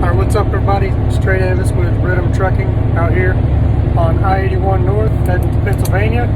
Alright, what's up everybody? Straight Davis with Rhythm Trucking out here on I-81 North, heading to Pennsylvania.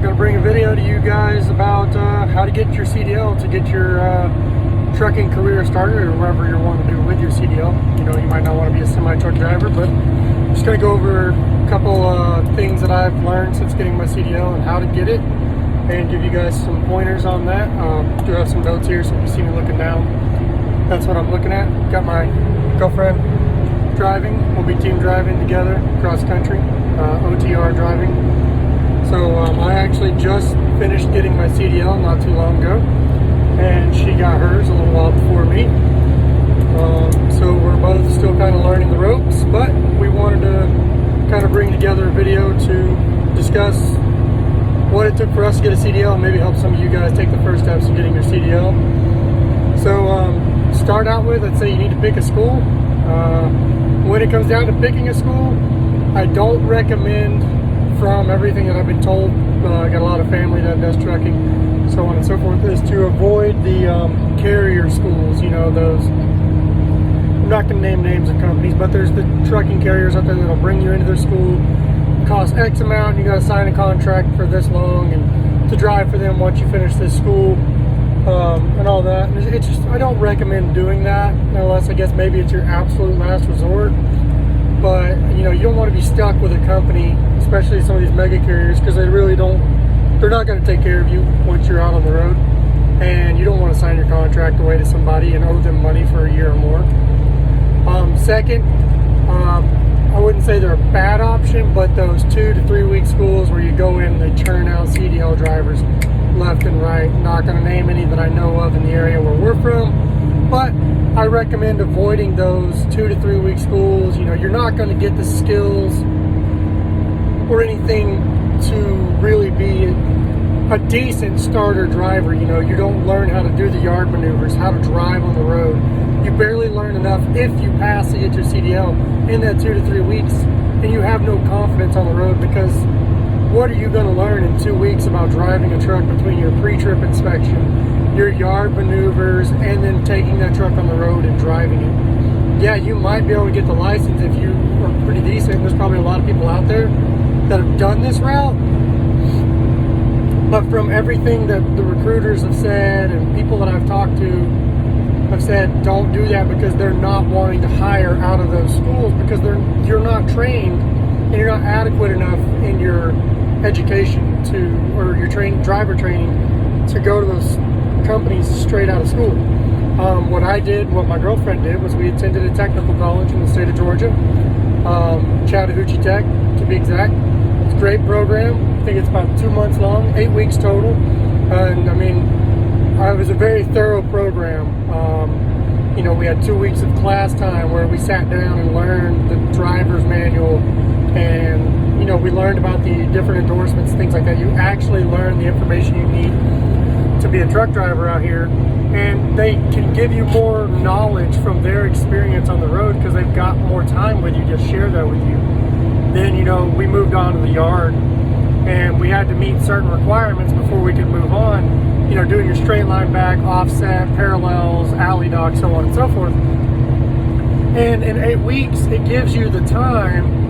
Gonna bring a video to you guys about how to get your CDL, to get your trucking career started, or whatever you want to do with your CDL. You know, you might not want to be a semi-truck driver, but I'm just gonna go over a couple things that I've learned since getting my CDL and how to get it, and give you guys some pointers on that. Do have some notes here, so if you see me looking down, that's what I'm looking at. Got my girlfriend driving. We'll be team driving together cross country, OTR driving. So I actually just finished getting my CDL not too long ago, and she got hers a little while before me. So we're both still kind of learning the ropes, but we wanted to kind of bring together a video to discuss what it took for us to get a CDL, and maybe help some of you guys take the first steps in getting your CDL. So start out with, I'd say you need to pick a school. When it comes down to picking a school, I don't recommend, from everything that I've been told, I got a lot of family that does trucking, so on and so forth, is to avoid the carrier schools. You know, those, I'm not going to name names of companies, but there's the trucking carriers out there that'll bring you into their school, cost X amount, you got to sign a contract for this long and to drive for them once you finish this school. And all that. It's just, I don't recommend doing that unless, I guess, maybe it's your absolute last resort. But you know, you don't want to be stuck with a company, especially some of these mega carriers, because they really don't, they're not going to take care of you once you're out on the road, and you don't want to sign your contract away to somebody and owe them money for a year or more. Second, I wouldn't say they're a bad option, but those 2 to 3 week schools where you go in, they churn out CDL drivers left and right. Not going to name any that I know of in the area where we're from, but I recommend avoiding those 2 to 3 week schools. You know, you're not going to get the skills or anything to really be a decent starter driver. You know, you don't learn how to do the yard maneuvers, how to drive on the road. You barely learn enough if you pass to get your CDL in that 2 to 3 weeks, and you have no confidence on the road, because what are you going to learn in 2 weeks about driving a truck between your pre-trip inspection, your yard maneuvers, and then taking that truck on the road and driving it? Yeah, you might be able to get the license if you are pretty decent. There's probably a lot of people out there that have done this route. But from everything that the recruiters have said and people that I've talked to have said, don't do that, because they're not wanting to hire out of those schools, because you're not trained and you're not adequate enough in your education to, or your driver training, to go to those companies straight out of school. What I did, what my girlfriend did, was we attended a technical college in the state of Georgia, Chattahoochee Tech to be exact. It's a great program. I think it's about 2 months long, 8 weeks total, and I mean, it was a very thorough program. You know, we had 2 weeks of class time where we sat down and learned the driver's manual, and you know, we learned about the different endorsements, things like that. You actually learn the information you need to be a truck driver out here, and they can give you more knowledge from their experience on the road, because they've got more time with you to share that with you. Then, you know, we moved on to the yard, and we had to meet certain requirements before we could move on. You know, doing your straight line back, offset, parallels, alley dock, so on and so forth. And in 8 weeks, it gives you the time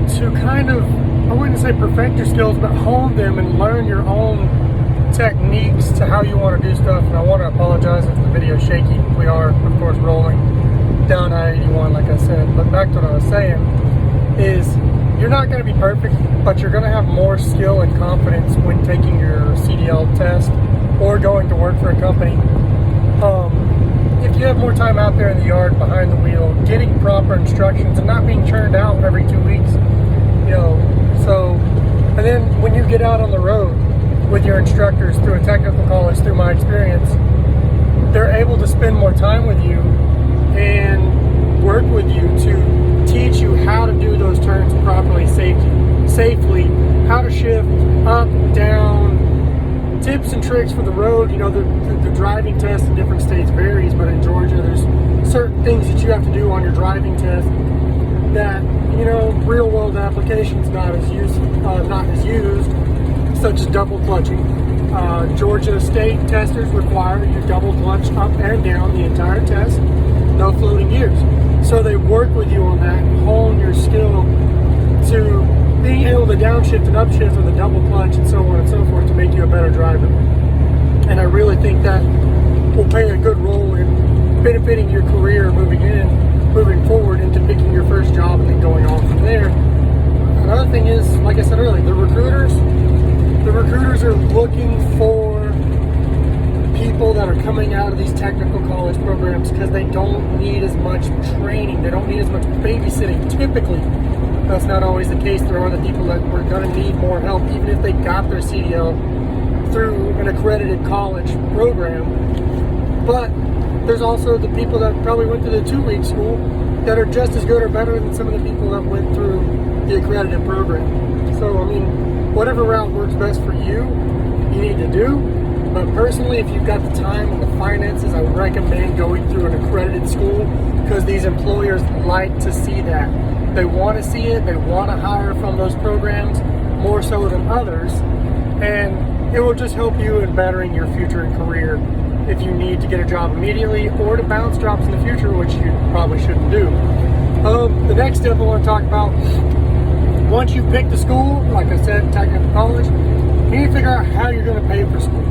to kind of, I wouldn't say perfect your skills, but hone them and learn your own techniques to how you want to do stuff. And I want to apologize if the video is shaky. We are, of course, rolling down I-81, like I said. But back to what I was saying is, you're not going to be perfect, but you're going to have more skill and confidence when taking your CDL test or going to work for a company. If you have more time out there in the yard behind the wheel, getting proper instructions and not being churned out every 2 weeks, you know. So, and then when you get out on the road with your instructors through a technical college, through my experience, they're able to spend more time with you and work with you to teach you how to do those turns properly, safely, how to shift up, down, tips and tricks for the road. You know, the driving test in different states varies, but in Georgia, there's certain things that you have to do on your driving test that, you know, real world applications not as used, such as double clutching. Georgia state testers require you double clutch up and down the entire test, no floating gears. So they work with you on that and hone your skill to being able to downshift and upshift with a double clutch and so on and so forth to make you a better driver. And I really think that will play a good role in benefiting your career moving forward into picking your first job and then going on from there. Another thing is, like I said earlier, the recruiters are looking for people that are coming out of these technical college programs because they don't need as much training, they don't need as much babysitting. Typically, that's not always the case. There are the people that were going to need more help, even if they got their CDL through an accredited college program. But there's also the people that probably went to the 2-week school that are just as good or better than some of the people that went through the accredited program. So, I mean, whatever route works best for you, you need to do. But personally, if you've got the time and the finances, I would recommend going through an accredited school because these employers like to see that. They want to see it. They want to hire from those programs more so than others. And it will just help you in bettering your future and career if you need to get a job immediately or to bounce jobs in the future, which you probably shouldn't do. The next step I want to talk about, once you've picked a school, like I said, technical college, you need to figure out how you're going to pay for school.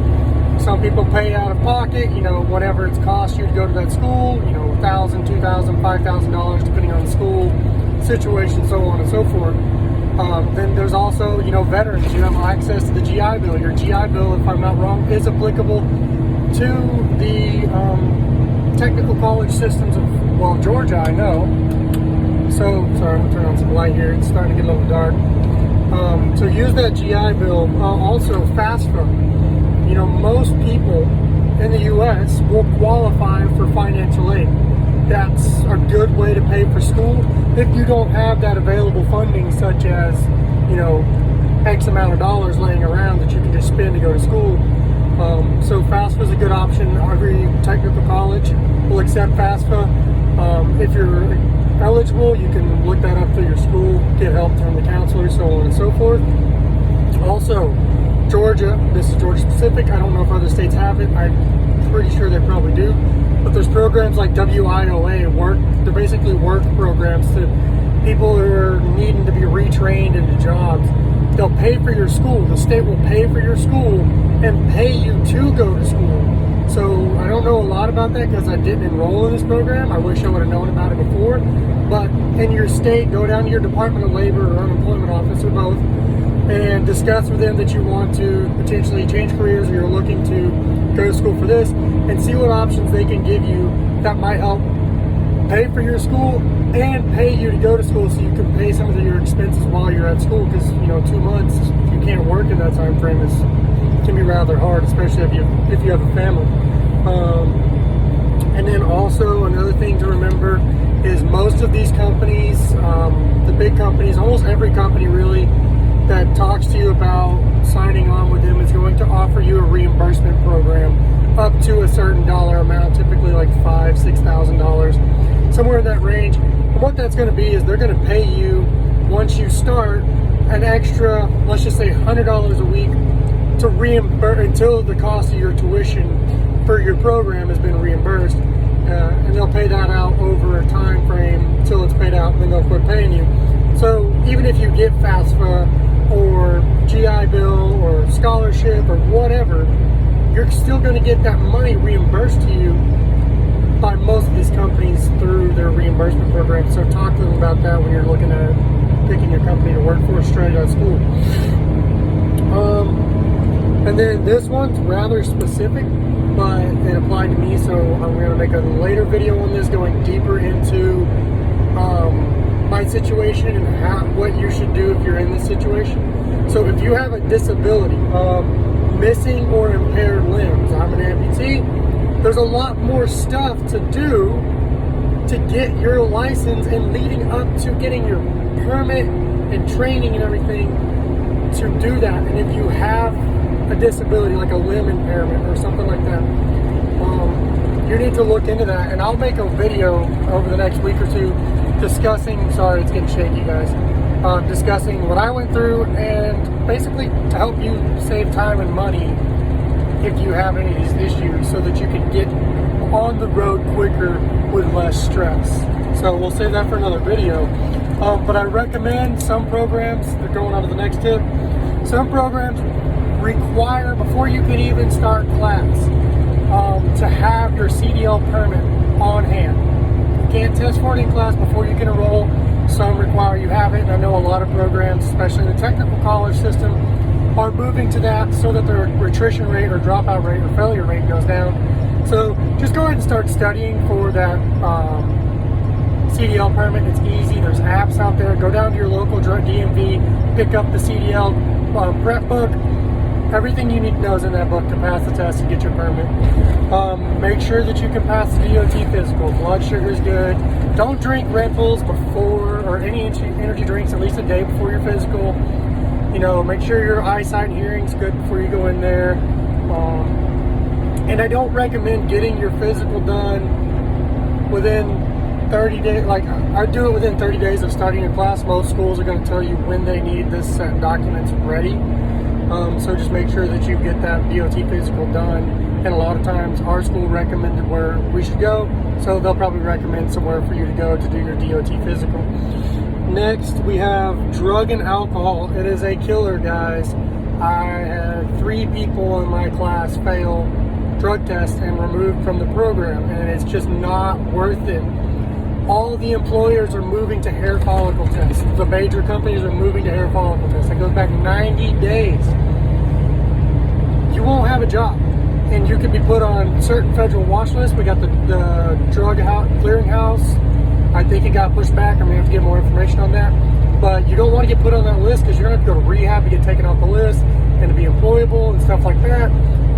Some people pay out of pocket, whatever it's cost you to go to that school, $1,000, $2,000, $5,000, depending on the school situation, so on and so forth. Then there's also, veterans. You have access to the GI Bill. Your GI Bill, if I'm not wrong, is applicable to the technical college systems of, Georgia, I know. So, sorry, I'm going to turn on some light here. It's starting to get a little dark. So use that GI Bill. Also, FAFSA. Most people in the U.S. will qualify for financial aid. That's a good way to pay for school if you don't have that available funding, such as, X amount of dollars laying around that you can just spend to go to school. So FAFSA is a good option. Every technical college will accept FAFSA. If you're eligible, you can look that up through your school, get help from the counselor, so on and so forth. Also, Georgia, this is Georgia specific. I don't know if other states have it. I'm pretty sure they probably do. But there's programs like WIOA, they're basically work programs to people who are needing to be retrained into jobs. They'll pay for your school. The state will pay for your school and pay you to go to school. So I don't know a lot about that because I didn't enroll in this program. I wish I would have known about it before. But in your state, go down to your Department of Labor or unemployment office or both and discuss with them that you want to potentially change careers or you're looking to go to school for this and see what options they can give you that might help pay for your school and pay you to go to school so you can pay some of your expenses while you're at school because 2 months if you can't work in that time frame can be rather hard, especially if you have a family. And then also another thing to remember is most of these companies, the big companies, almost every company really that talks to you about signing on with them is going to offer you a reimbursement program up to a certain dollar amount, typically like $5,000, $6,000, somewhere in that range. And what that's going to be is they're going to pay you once you start an extra, let's just say $100 a week to reimburse until the cost of your tuition for your program has been reimbursed, and they'll pay that out over a time frame until it's paid out, and then they'll quit paying you. So even if you get FAFSA or GI Bill or scholarship or whatever, you're still going to get that money reimbursed to you by most of these companies through their reimbursement program. So talk to them about that when you're looking at picking your company to work for straight out of school. And then this one's rather specific, but it applied to me, so I'm going to make a later video on this going deeper into my situation and what you should do if you're in this situation. So if you have a disability, missing or impaired limbs, I'm an amputee, there's a lot more stuff to do to get your license and leading up to getting your permit and training and everything to do that. And if you have a disability like a limb impairment or something like that, you need to look into that. And I'll make a video over the next week or two discussing, sorry it's getting shaky guys, discussing what I went through and basically to help you save time and money if you have any of these issues so that you can get on the road quicker with less stress. So we'll save that for another video. But I recommend some programs, they're going on to the next tip, some programs require, before you can even start class, to have your CDL permit on hand. You can't test for it in class before you can enroll. Some require you have it, and I know a lot of programs, especially in the technical college system, are moving to that so that their attrition rate or dropout rate or failure rate goes down. So just go ahead and start studying for that CDL permit. It's easy. There's apps out there. Go down to your local DMV, pick up the CDL prep book. Everything you need to know is in that book to pass the test and get your permit. Make sure that you can pass the DOT physical. Blood sugar is good. Don't drink Red Bulls before, or any energy drinks, at least a day before your physical. You know, make sure your eyesight and hearing's good before you go in there. And I don't recommend getting your physical done within 30 days. Like, I do it within 30 days of starting your class. Most schools are going to tell you when they need this set of documents ready. So just make sure that you get that DOT physical done. And a lot of times our school recommended where we should go, so they'll probably recommend somewhere for you to go to do your DOT physical. Next, we have drug and alcohol. It is a killer, guys. I had 3 people in my class fail drug tests and removed from the program, and it's just not worth it. All the employers are moving to hair follicle tests. The major companies are moving to hair follicle tests. It goes back 90 days. You won't have a job, and you could be put on certain federal watch lists. We got the drug clearinghouse. I think it got pushed back. I'm going to have to get more information on that. But you don't want to get put on that list because you're going to have to go to rehab to get taken off the list and to be employable and stuff like that.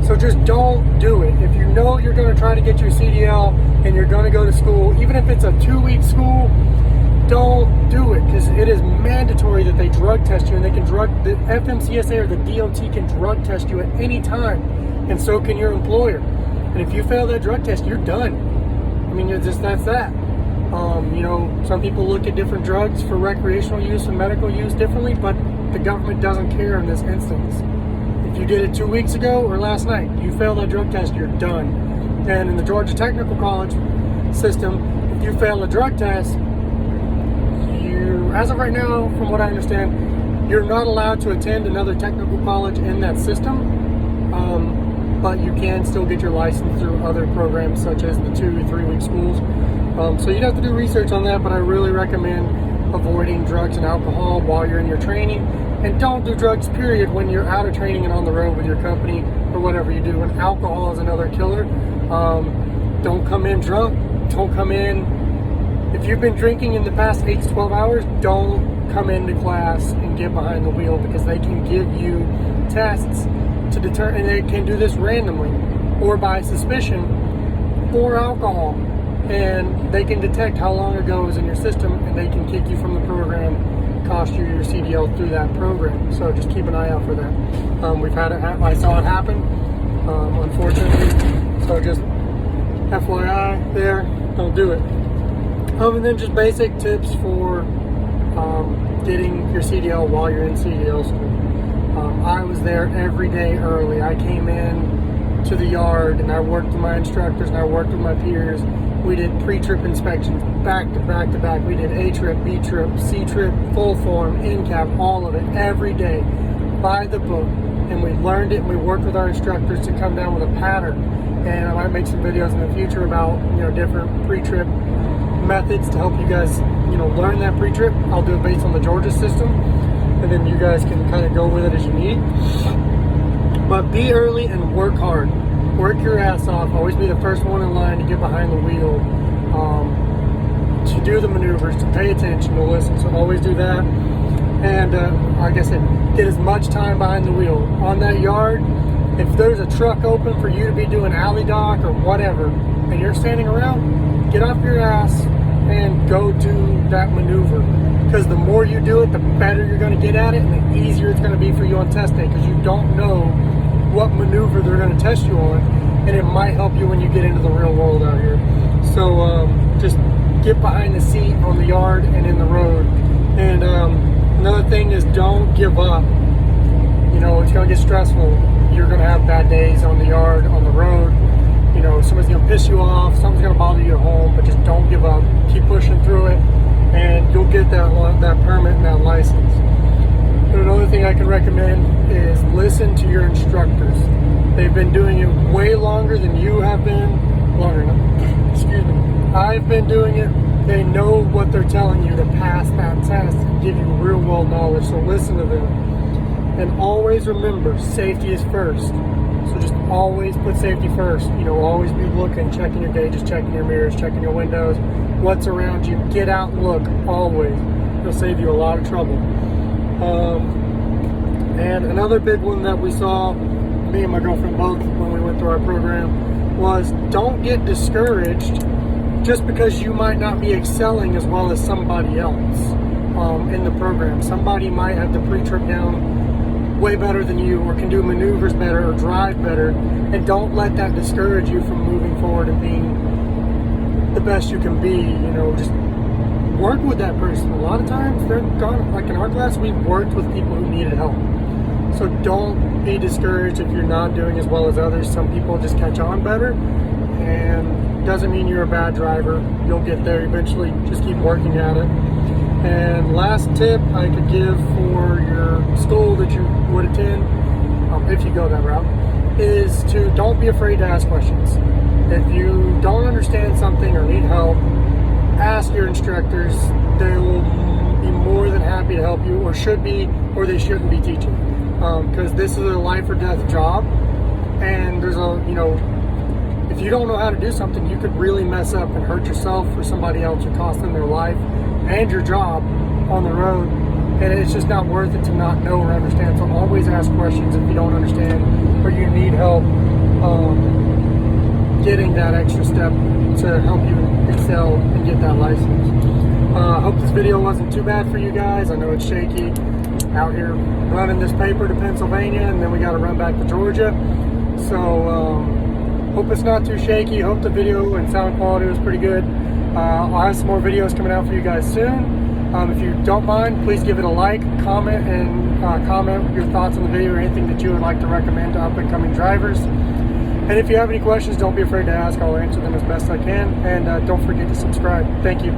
So just don't do it. If you know you're going to try to get your CDL and you're going to go to school, even if it's a 2-week school, don't do it, because it is mandatory that they drug test you, and they can the FMCSA or the DOT can drug test you at any time, and so can your employer. And if you fail that drug test, you're done. I mean, that's that. You know, some people look at different drugs for recreational use and medical use differently, but the government doesn't care in this instance. If you did it 2 weeks ago or last night, you failed that drug test, you're done. And in the Georgia Technical College system, if you fail a drug test, as of right now, from what I understand, you're not allowed to attend another technical college in that system, but you can still get your license through other programs such as the 2 to 3 week schools. So you'd have to do research on that, but I really recommend avoiding drugs and alcohol while you're in your training. And don't do drugs, period, when you're out of training and on the road with your company or whatever you do. And alcohol is another killer. Don't come in drunk. Don't come in. If you've been drinking in the past 8 to 12 hours, don't come into class and get behind the wheel, because they can give you tests to determine, and they can do this randomly or by suspicion for alcohol. And they can detect how long ago it was in your system, and they can kick you from the program, cost you your CDL through that program. So just keep an eye out for that. We've had it I saw it happen, unfortunately. So just FYI there, don't do it. And then just basic tips for getting your CDL while you're in CDL school. I was there every day early. I came in to the yard and I worked with my instructors and I worked with my peers. We did pre-trip inspections back to back to back. We did A-trip, B-trip, C-trip, full form, in-cab, all of it, every day, by the book. And we learned it, and we worked with our instructors to come down with a pattern. And I might make some videos in the future about, you know, different pre-trip methods to help you guys, you know, learn that pre-trip. I'll do it based on the Georgia system, and then you guys can kind of go with it as you need. But be early and work hard. Work your ass off. Always be the first one in line to get behind the wheel, to do the maneuvers, to pay attention, to listen. So always do that. And like I said, get as much time behind the wheel. On that yard, if there's a truck open for you to be doing alley dock or whatever, and you're standing around, get off your ass and go do that maneuver. Because the more you do it, the better you're going to get at it, and the easier it's going to be for you on test day, because you don't know what maneuver they're going to test you on, and it might help you when you get into the real world out here. So just get behind the seat on the yard and in the road. And another thing is, don't give up. You know, it's going to get stressful. You're going to have bad days on the yard, on the road. You know, somebody's going to piss you off, something's going to bother you at home, but just don't give up. Keep pushing through I can recommend is listen to your instructors. They've been doing it way longer than you have been. Longer enough. Excuse me. I've been doing it. They know what they're telling you to pass that test and give you real world knowledge. So listen to them. And always remember, safety is first. So just always put safety first. You know, always be looking, checking your gauges, checking your mirrors, checking your windows, what's around you. Get out and look, always. It'll save you a lot of trouble. And another big one that we saw, me and my girlfriend both, when we went through our program, was don't get discouraged just because you might not be excelling as well as somebody else in the program. Somebody might have the pre-trip down way better than you, or can do maneuvers better, or drive better, and don't let that discourage you from moving forward and being the best you can be. You know, just work with that person. A lot of times they're gone. Like in our class, we worked with people who needed help. So don't be discouraged if you're not doing as well as others. Some people just catch on better, and doesn't mean you're a bad driver. You'll get there eventually. Just keep working at it. And last tip I could give for your school that you would attend, if you go that route, is to don't be afraid to ask questions. If you don't understand something or need help, ask your instructors. They will be more than happy to help you, or should be, or they shouldn't be teaching. Because this is a life or death job, and there's a, you know, if you don't know how to do something, you could really mess up and hurt yourself or somebody else, or cost them their life and your job on the road. And it's just not worth it to not know or understand. So always ask questions if you don't understand or you need help getting that extra step to help you excel and get that license. I hope this video wasn't too bad for you guys. I know it's shaky out here running this paper to Pennsylvania, and then we got to run back to Georgia. So hope it's not too shaky. Hope the video and sound quality was pretty good. I'll have some more videos coming out for you guys soon. If you don't mind, please give it a like, comment, and comment your thoughts on the video or anything that you would like to recommend to up-and-coming drivers. And if you have any questions, don't be afraid to ask. I'll answer them as best I can. And don't forget to subscribe. Thank you.